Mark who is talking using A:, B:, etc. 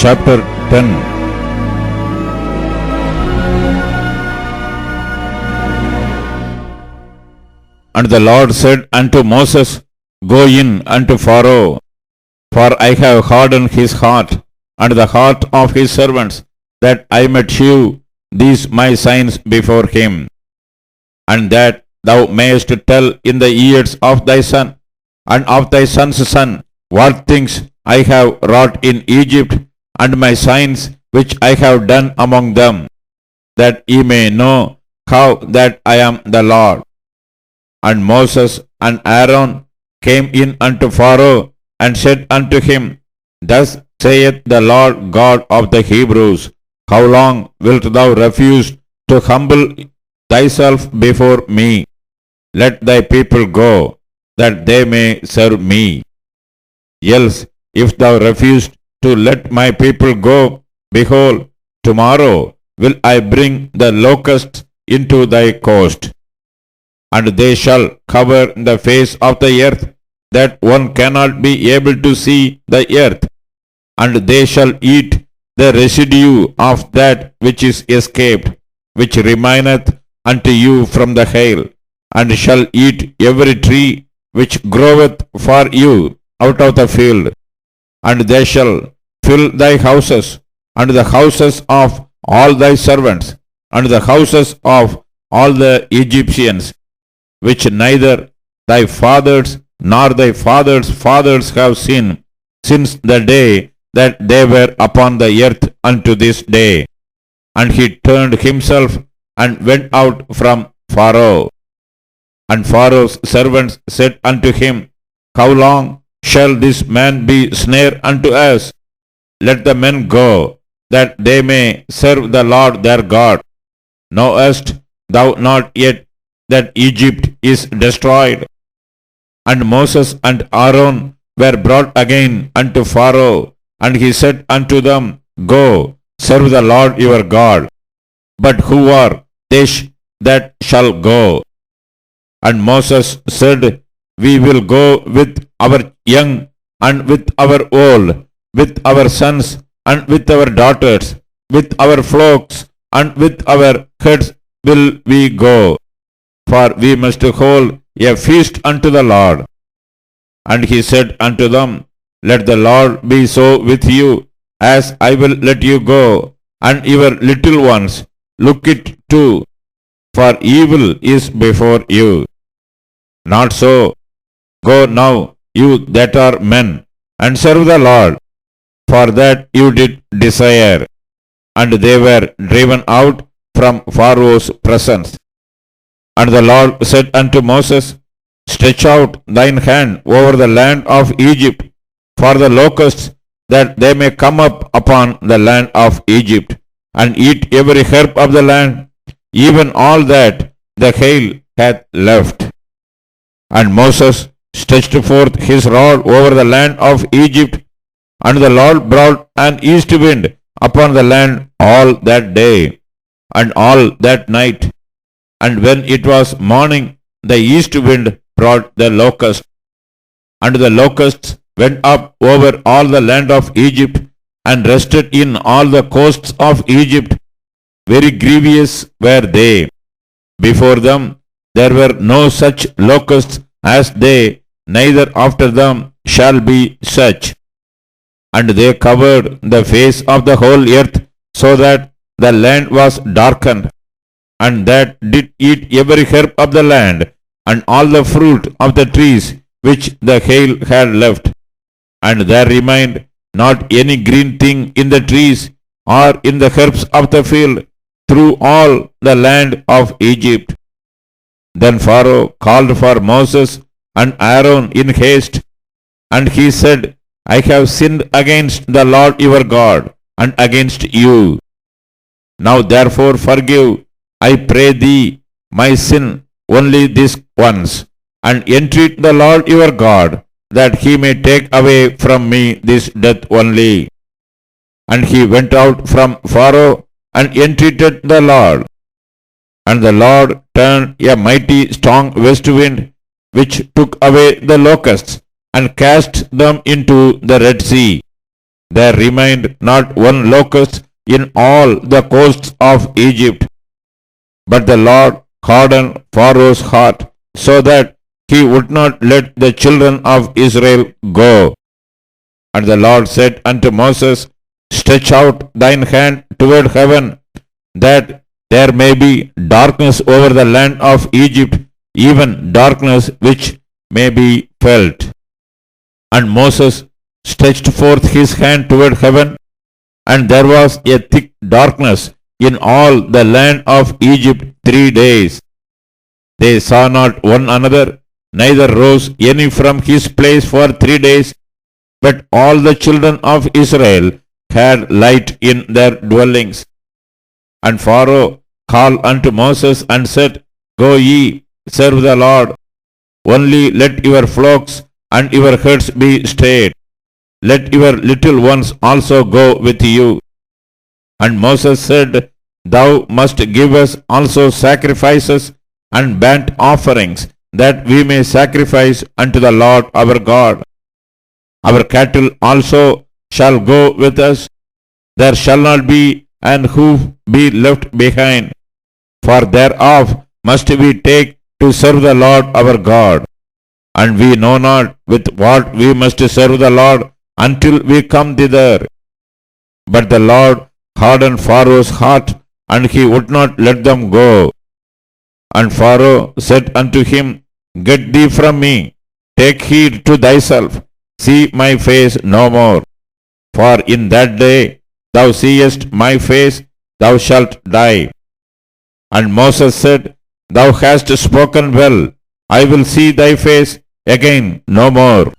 A: chapter 10. And the Lord said unto Moses, Go in unto Pharaoh, for I have hardened his heart, and the heart of his servants, that I might shew these my signs before him, and that thou mayest tell in the ears of thy son, and of thy son's son, what things I have wrought in Egypt, and my signs which I have done among them, that ye may know how that I am the Lord. And Moses and Aaron came in unto Pharaoh, and said unto him, Thus saith the Lord God of the Hebrews, How long wilt thou refuse to humble thyself before me? Let thy people go, that they may serve me. Else, if thou refuse to let my people go, behold, tomorrow will I bring the locusts into thy coast, and they shall cover the face of the earth, that one cannot be able to see the earth, and they shall eat the residue of that which is escaped, which remaineth unto you from the hail, and shall eat every tree which groweth for you out of the field, and they shall fill thy houses, and the houses of all thy servants, and the houses of all the Egyptians, which neither thy fathers nor thy fathers' fathers have seen, since the day that they were upon the earth unto this day. And he turned himself and went out from Pharaoh. And Pharaoh's servants said unto him, How long shall this man be snare unto us? Let the men go, that they may serve the Lord their God. Knowest thou not yet that Egypt is destroyed? And Moses and Aaron were brought again unto Pharaoh, and he said unto them, Go, serve the Lord your God. But who are they that shall go? And Moses said, We will go with our young, and with our old, with our sons, and with our daughters, with our flocks, and with our herds will we go, for we must hold a feast unto the Lord. And he said unto them, Let the Lord be so with you, as I will let you go, and your little ones, look it too, for evil is before you. Not so. Go now, you that are men, and serve the Lord, for that you did desire. And they were driven out from Pharaoh's presence. And the Lord said unto Moses, Stretch out thine hand over the land of Egypt for the locusts, that they may come up upon the land of Egypt, and eat every herb of the land, even all that the hail hath left. And Moses stretched forth his rod over the land of Egypt, and the Lord brought an east wind upon the land all that day, and all that night. And when it was morning, the east wind brought the locusts, and the locusts went up over all the land of Egypt, and rested in all the coasts of Egypt. Very grievous were they. Before them there were no such locusts as they, neither after them shall be such. And they covered the face of the whole earth, so that the land was darkened, and that did eat every herb of the land, and all the fruit of the trees which the hail had left. And there remained not any green thing in the trees, or in the herbs of the field, through all the land of Egypt. Then Pharaoh called for Moses and Aaron in haste, and he said, I have sinned against the Lord your God, and against you. Now therefore forgive, I pray thee, my sin only this once, and entreat the Lord your God, that he may take away from me this death only. And he went out from Pharaoh, and entreated the Lord. And the Lord turned a mighty strong west wind, which took away the locusts, and cast them into the Red Sea. there remained not one locust in all the coasts of Egypt. But the Lord hardened Pharaoh's heart, so that he would not let the children of Israel go. And the Lord said unto Moses, Stretch out thine hand toward heaven, that there may be darkness over the land of Egypt, even darkness which may be felt. And Moses stretched forth his hand toward heaven, and there was a thick darkness in all the land of Egypt 3 days. They saw not one another, neither rose any from his place for 3 days, but all the children of Israel had light in their dwellings. And Pharaoh called unto Moses and said, Go ye, serve the Lord. Only let your flocks and your herds be stayed. Let your little ones also go with you. And Moses said, Thou must give us also sacrifices and burnt offerings, that we may sacrifice unto the Lord our God. Our cattle also shall go with us. There shall not be an hoof be left behind, for thereof must we take to serve the Lord our God. And we know not with what we must serve the Lord until we come thither. But the Lord hardened Pharaoh's heart, and he would not let them go. And Pharaoh said unto him, Get thee from me, take heed to thyself, see my face no more. For in that day thou seest my face, thou shalt die. And Moses said, Thou hast spoken well, I will see thy face again no more.